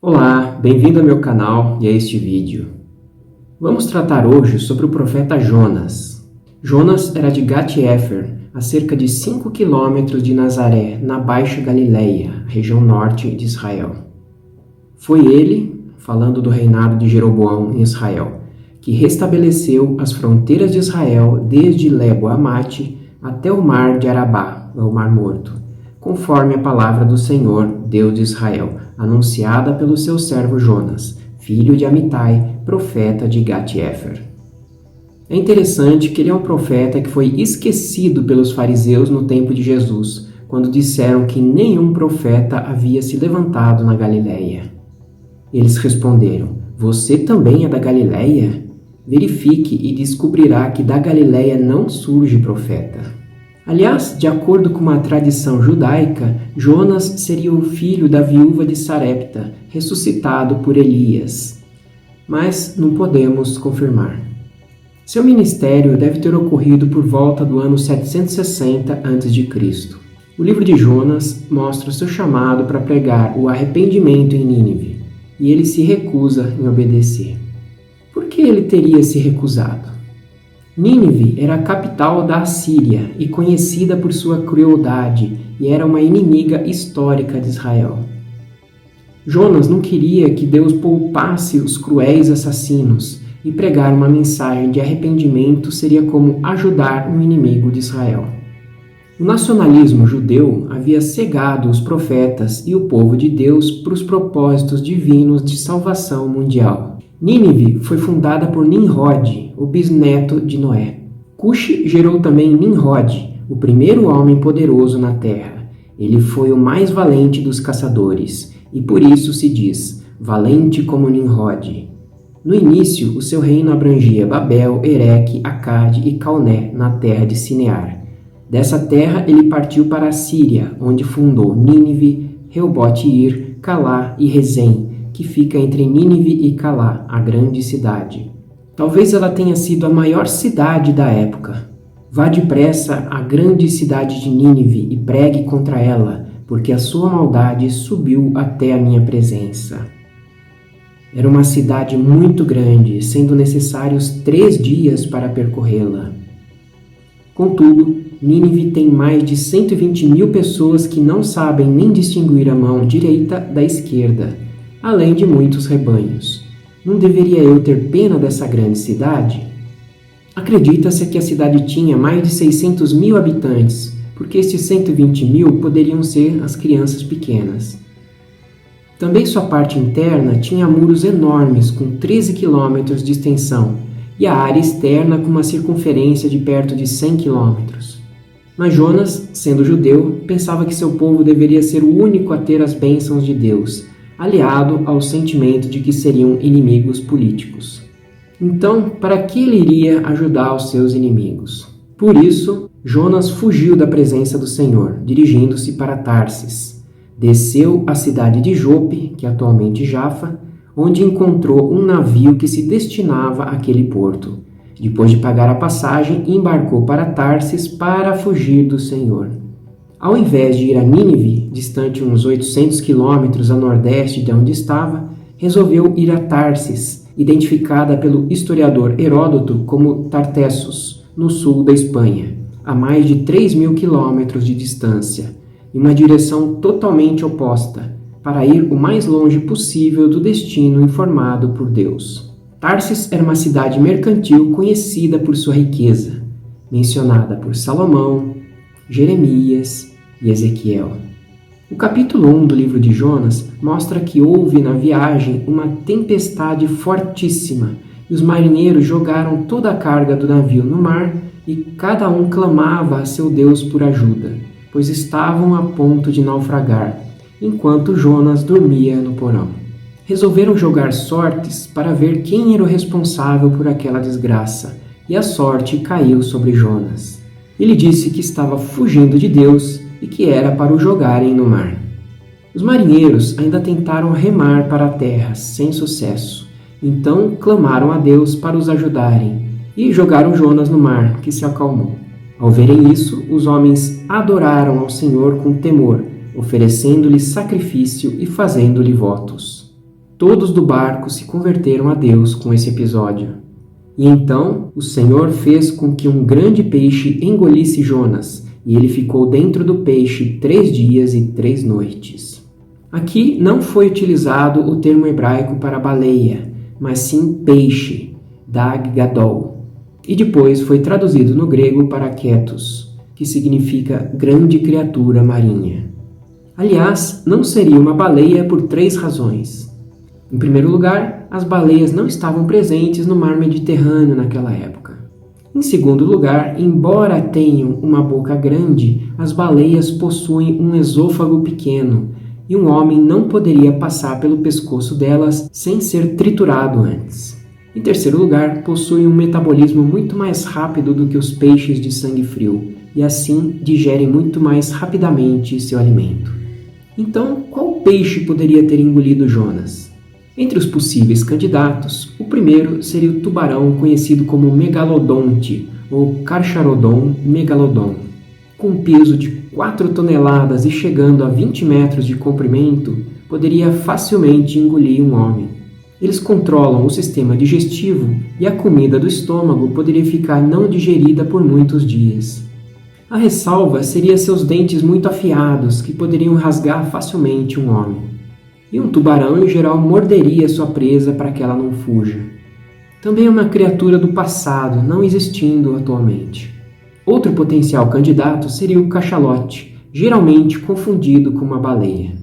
Olá, bem-vindo ao meu canal e a este vídeo. Vamos tratar hoje sobre o profeta Jonas. Jonas era de Gat-Hefer, a cerca de 5 quilômetros de Nazaré, na Baixa Galileia, região norte de Israel. Foi ele, falando do reinado de Jeroboão em Israel, que restabeleceu as fronteiras de Israel desde Lebo-Amate até o mar de Arabá, o Mar Morto, conforme a palavra do Senhor, Deus de Israel, anunciada pelo seu servo Jonas, filho de Amitai, profeta de Gat-Hefer. É interessante que ele é um profeta que foi esquecido pelos fariseus no tempo de Jesus, quando disseram que nenhum profeta havia se levantado na Galileia. Eles responderam: "Você também é da Galileia? Verifique e descobrirá que da Galileia não surge profeta." Aliás, de acordo com uma tradição judaica, Jonas seria o filho da viúva de Sarepta, ressuscitado por Elias. Mas não podemos confirmar. Seu ministério deve ter ocorrido por volta do ano 760 a.C. O livro de Jonas mostra o seu chamado para pregar o arrependimento em Nínive, e ele se recusa em obedecer. Por que ele teria se recusado? Nínive era a capital da Assíria e conhecida por sua crueldade, e era uma inimiga histórica de Israel. Jonas não queria que Deus poupasse os cruéis assassinos, e pregar uma mensagem de arrependimento seria como ajudar um inimigo de Israel. O nacionalismo judeu havia cegado os profetas e o povo de Deus para os propósitos divinos de salvação mundial. Nínive foi fundada por Nimrod, o bisneto de Noé. Cuxi gerou também Nimrod, o primeiro homem poderoso na terra. Ele foi o mais valente dos caçadores, e por isso se diz, valente como Nimrod. No início, o seu reino abrangia Babel, Ereque, Acade e Calné, na terra de Sinear. Dessa terra ele partiu para a Síria, onde fundou Nínive, Reobote-ir, Calá e Rezém, que fica entre Nínive e Calá, a grande cidade. Talvez ela tenha sido a maior cidade da época. Vá depressa à grande cidade de Nínive e pregue contra ela, porque a sua maldade subiu até a minha presença. Era uma cidade muito grande, sendo necessários 3 dias para percorrê-la. Contudo, Nínive tem mais de 120 mil pessoas que não sabem nem distinguir a mão direita da esquerda, além de muitos rebanhos. Não deveria eu ter pena dessa grande cidade? Acredita-se que a cidade tinha mais de 600 mil habitantes, porque estes 120 mil poderiam ser as crianças pequenas. Também sua parte interna tinha muros enormes com 13 quilômetros de extensão e a área externa com uma circunferência de perto de 100 quilômetros. Mas Jonas, sendo judeu, pensava que seu povo deveria ser o único a ter as bênçãos de Deus, aliado ao sentimento de que seriam inimigos políticos. Então, para que ele iria ajudar os seus inimigos? Por isso, Jonas fugiu da presença do Senhor, dirigindo-se para Tarsis. Desceu à cidade de Jope, que é atualmente Jafa, onde encontrou um navio que se destinava àquele porto. Depois de pagar a passagem, embarcou para Tarsis para fugir do Senhor. Ao invés de ir a Nínive, distante uns 800 quilômetros a nordeste de onde estava, resolveu ir a Tarsis, identificada pelo historiador Heródoto como Tartessos, no sul da Espanha, a mais de 3.000 quilômetros de distância, em uma direção totalmente oposta, para ir o mais longe possível do destino informado por Deus. Tarsis era uma cidade mercantil conhecida por sua riqueza, mencionada por Salomão, Jeremias e Ezequiel. O capítulo 1 do livro de Jonas mostra que houve na viagem uma tempestade fortíssima e os marinheiros jogaram toda a carga do navio no mar e cada um clamava a seu Deus por ajuda, pois estavam a ponto de naufragar, enquanto Jonas dormia no porão. Resolveram jogar sortes para ver quem era o responsável por aquela desgraça, e a sorte caiu sobre Jonas. Ele disse que estava fugindo de Deus e que era para o jogarem no mar. Os marinheiros ainda tentaram remar para a terra, sem sucesso. Então clamaram a Deus para os ajudarem e jogaram Jonas no mar, que se acalmou. Ao verem isso, os homens adoraram ao Senhor com temor, oferecendo-lhe sacrifício e fazendo-lhe votos. Todos do barco se converteram a Deus com esse episódio. E então o Senhor fez com que um grande peixe engolisse Jonas, e ele ficou dentro do peixe 3 dias e 3 noites. Aqui não foi utilizado o termo hebraico para baleia, mas sim peixe, dag gadol, e depois foi traduzido no grego para ketos, que significa grande criatura marinha. Aliás, não seria uma baleia por 3 razões. Em primeiro lugar, as baleias não estavam presentes no mar Mediterrâneo naquela época. Em segundo lugar, embora tenham uma boca grande, as baleias possuem um esôfago pequeno e um homem não poderia passar pelo pescoço delas sem ser triturado antes. Em terceiro lugar, possuem um metabolismo muito mais rápido do que os peixes de sangue frio e assim digerem muito mais rapidamente seu alimento. Então, qual peixe poderia ter engolido Jonas? Entre os possíveis candidatos, o primeiro seria o tubarão conhecido como megalodonte ou Carcharodon megalodon. Com um peso de 4 toneladas e chegando a 20 metros de comprimento, poderia facilmente engolir um homem. Eles controlam o sistema digestivo e a comida do estômago poderia ficar não digerida por muitos dias. A ressalva seria seus dentes muito afiados, que poderiam rasgar facilmente um homem. E um tubarão, em geral, morderia sua presa para que ela não fuja. Também é uma criatura do passado, não existindo atualmente. Outro potencial candidato seria o cachalote, geralmente confundido com uma baleia.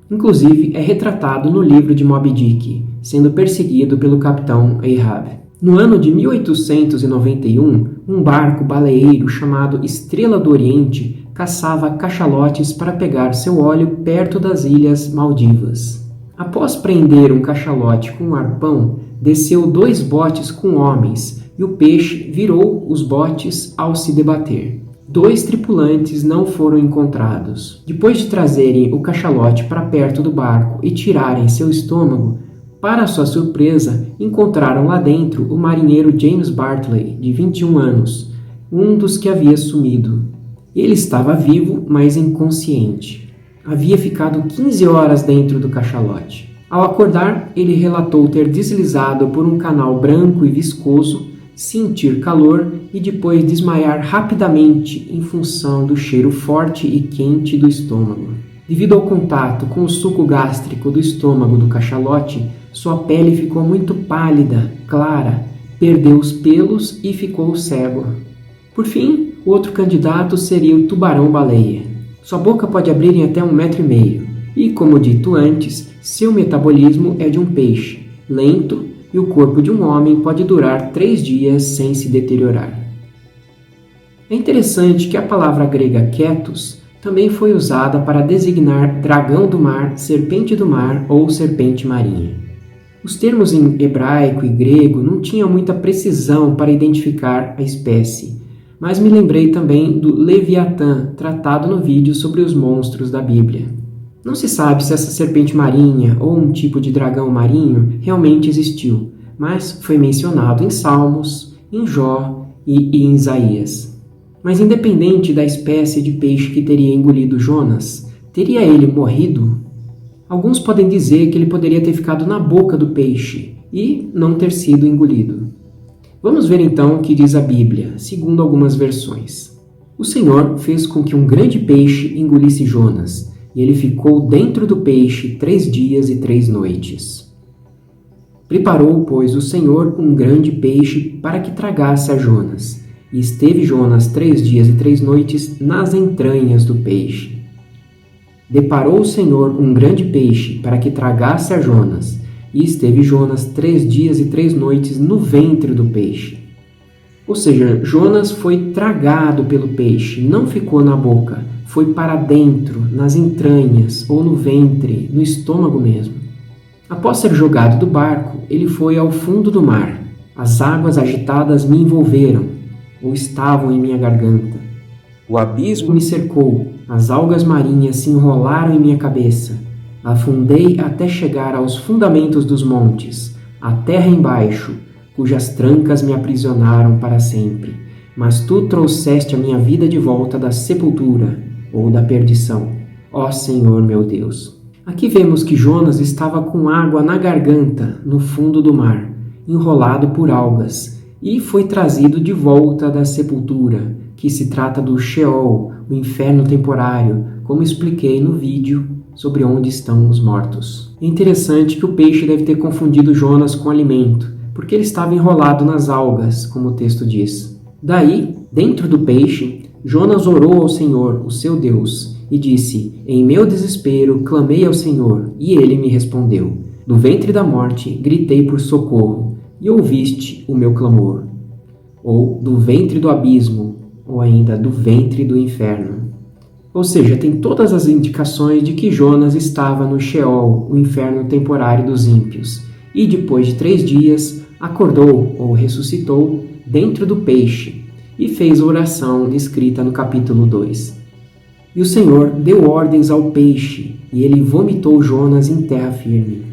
Inclusive, é retratado no livro de Moby Dick, sendo perseguido pelo capitão Ahab. No ano de 1891, um barco baleeiro chamado Estrela do Oriente caçava cachalotes para pegar seu óleo perto das Ilhas Maldivas. Após prender um cachalote com um arpão, desceu 2 botes com homens e o peixe virou os botes ao se debater. 2 tripulantes não foram encontrados. Depois de trazerem o cachalote para perto do barco e tirarem seu estômago, para sua surpresa, encontraram lá dentro o marinheiro James Bartley, de 21 anos, um dos que havia sumido. Ele estava vivo, mas inconsciente. Havia ficado 15 horas dentro do cachalote. Ao acordar, ele relatou ter deslizado por um canal branco e viscoso, sentir calor e depois desmaiar rapidamente em função do cheiro forte e quente do estômago. Devido ao contato com o suco gástrico do estômago do cachalote, sua pele ficou muito pálida, clara, perdeu os pelos e ficou cego. Por fim, o outro candidato seria o tubarão-baleia. Sua boca pode abrir em até 1,5 metros e, como dito antes, seu metabolismo é de um peixe, lento, e o corpo de um homem pode durar 3 dias sem se deteriorar. É interessante que a palavra grega ketos também foi usada para designar dragão do mar, serpente do mar ou serpente marinha. Os termos em hebraico e grego não tinham muita precisão para identificar a espécie, mas me lembrei também do Leviatã, tratado no vídeo sobre os monstros da Bíblia. Não se sabe se essa serpente marinha ou um tipo de dragão marinho realmente existiu, mas foi mencionado em Salmos, em Jó e em Isaías. Mas independente da espécie de peixe que teria engolido Jonas, teria ele morrido? Alguns podem dizer que ele poderia ter ficado na boca do peixe e não ter sido engolido. Vamos ver então o que diz a Bíblia, segundo algumas versões. O Senhor fez com que um grande peixe engolisse Jonas, e ele ficou dentro do peixe 3 dias e 3 noites. Preparou, pois, o Senhor um grande peixe para que tragasse a Jonas, e esteve Jonas 3 dias e 3 noites nas entranhas do peixe. Deparou o Senhor um grande peixe para que tragasse a Jonas, e esteve Jonas 3 dias e 3 noites no ventre do peixe. Ou seja, Jonas foi tragado pelo peixe, não ficou na boca, foi para dentro, nas entranhas ou no ventre, no estômago mesmo. Após ser jogado do barco, ele foi ao fundo do mar. As águas agitadas me envolveram, ou estavam em minha garganta. O abismo me cercou, as algas marinhas se enrolaram em minha cabeça. Afundei até chegar aos fundamentos dos montes, a terra embaixo, cujas trancas me aprisionaram para sempre. Mas tu trouxeste a minha vida de volta da sepultura, ou da perdição, ó Senhor meu Deus. A Aqui vemos que Jonas estava com água na garganta, no fundo do mar, enrolado por algas, e foi trazido de volta da sepultura, que se trata do Sheol, o inferno temporário, como expliquei no vídeo sobre onde estão os mortos. É interessante que o peixe deve ter confundido Jonas com alimento, porque ele estava enrolado nas algas, como o texto diz. Daí, dentro do peixe, Jonas orou ao Senhor, o seu Deus, e disse: Em meu desespero clamei ao Senhor, e ele me respondeu. Do ventre da morte gritei por socorro, e ouviste o meu clamor. Ou do ventre do abismo, ou ainda do ventre do inferno. Ou seja, tem todas as indicações de que Jonas estava no Sheol, o inferno temporário dos ímpios, e depois de 3 dias acordou ou ressuscitou dentro do peixe e fez a oração descrita no capítulo 2. E o Senhor deu ordens ao peixe, e ele vomitou Jonas em terra firme.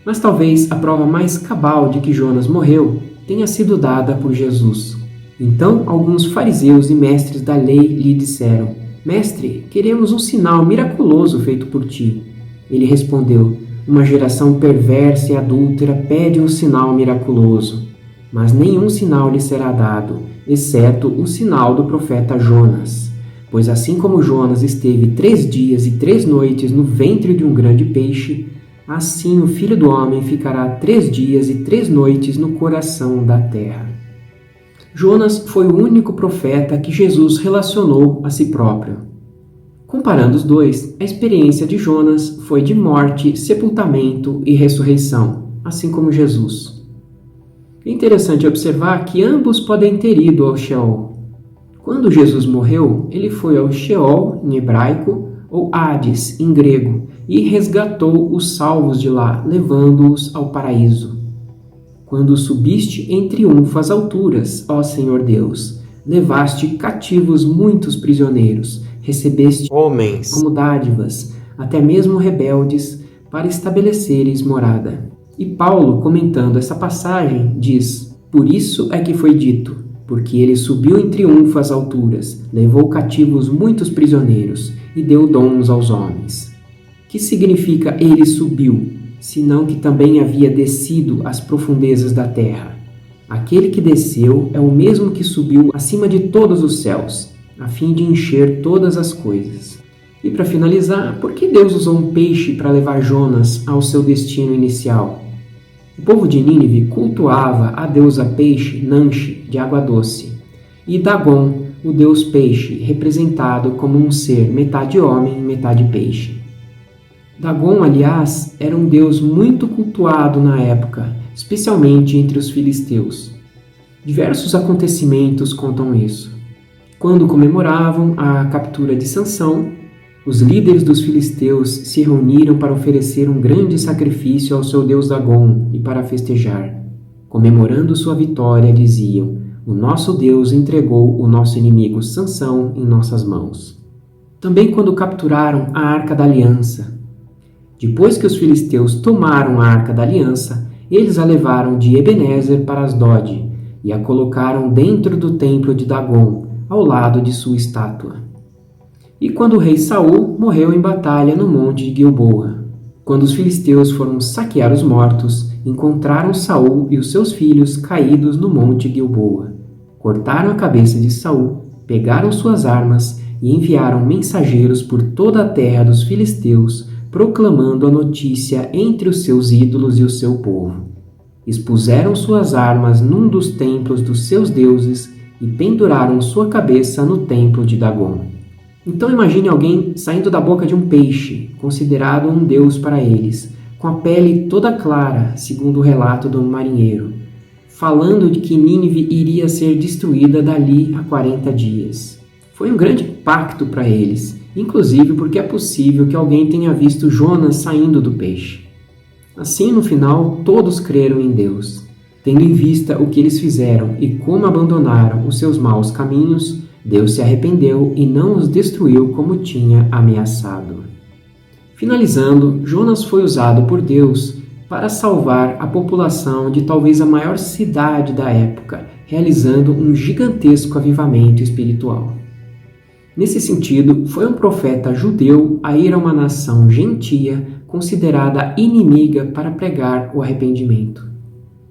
Mas talvez a prova mais cabal de que Jonas morreu tenha sido dada por Jesus. Então alguns fariseus e mestres da lei lhe disseram: Mestre, queremos um sinal miraculoso feito por ti. Ele respondeu: Uma geração perversa e adúltera pede um sinal miraculoso, mas nenhum sinal lhe será dado, exceto o sinal do profeta Jonas. Pois assim como Jonas esteve 3 dias e 3 noites no ventre de um grande peixe, assim o Filho do Homem ficará 3 dias e 3 noites no coração da terra. Jonas foi o único profeta que Jesus relacionou a si próprio. Comparando os dois, a experiência de Jonas foi de morte, sepultamento e ressurreição, assim como Jesus. É interessante observar que ambos podem ter ido ao Sheol. Quando Jesus morreu, ele foi ao Sheol, em hebraico, ou Hades, em grego, e resgatou os salvos de lá, levando-os ao paraíso. Quando subiste em triunfo às alturas, ó Senhor Deus, levaste cativos muitos prisioneiros, recebeste homens como dádivas, até mesmo rebeldes, para estabeleceres morada. E Paulo, comentando essa passagem, diz: Por isso é que foi dito, porque ele subiu em triunfo às alturas, levou cativos muitos prisioneiros e deu dons aos homens. Que significa ele subiu, senão que também havia descido às profundezas da terra? Aquele que desceu é o mesmo que subiu acima de todos os céus, a fim de encher todas as coisas. E para finalizar, por que Deus usou um peixe para levar Jonas ao seu destino inicial? O povo de Nínive cultuava a deusa peixe Nanshi, de água doce, e Dagon, o deus peixe, representado como um ser metade homem e metade peixe. Dagon, aliás, era um deus muito cultuado na época, especialmente entre os filisteus. Diversos acontecimentos contam isso. Quando comemoravam a captura de Sansão, os líderes dos filisteus se reuniram para oferecer um grande sacrifício ao seu deus Dagon e para festejar. Comemorando sua vitória, diziam: O nosso Deus entregou o nosso inimigo Sansão em nossas mãos. Também quando capturaram a Arca da Aliança. Depois que os filisteus tomaram a Arca da Aliança, eles a levaram de Ebenezer para Asdod e a colocaram dentro do templo de Dagon, ao lado de sua estátua. E quando o rei Saul morreu em batalha no monte de Gilboa. Quando os filisteus foram saquear os mortos, encontraram Saul e os seus filhos caídos no monte Gilboa. Cortaram a cabeça de Saul, pegaram suas armas e enviaram mensageiros por toda a terra dos filisteus, proclamando a notícia entre os seus ídolos e o seu povo. Expuseram suas armas num dos templos dos seus deuses e penduraram sua cabeça no templo de Dagon. Então imagine alguém saindo da boca de um peixe, considerado um deus para eles, com a pele toda clara, segundo o relato do marinheiro, falando de que Nínive iria ser destruída dali a 40 dias. Foi um grande impacto para eles, inclusive porque é possível que alguém tenha visto Jonas saindo do peixe. Assim, no final, todos creram em Deus. Tendo em vista o que eles fizeram e como abandonaram os seus maus caminhos, Deus se arrependeu e não os destruiu como tinha ameaçado. Finalizando, Jonas foi usado por Deus para salvar a população de talvez a maior cidade da época, realizando um gigantesco avivamento espiritual. Nesse sentido, foi um profeta judeu a ir a uma nação gentia considerada inimiga para pregar o arrependimento.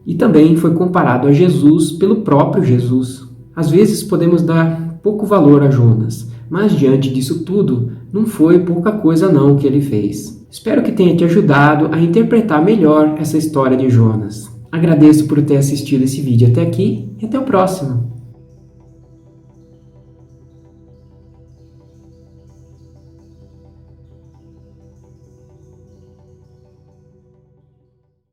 E também foi comparado a Jesus pelo próprio Jesus. Às vezes podemos dar pouco valor a Jonas, mas diante disso tudo, não foi pouca coisa não que ele fez. Espero que tenha te ajudado a interpretar melhor essa história de Jonas. Agradeço por ter assistido esse vídeo até aqui e até o próximo.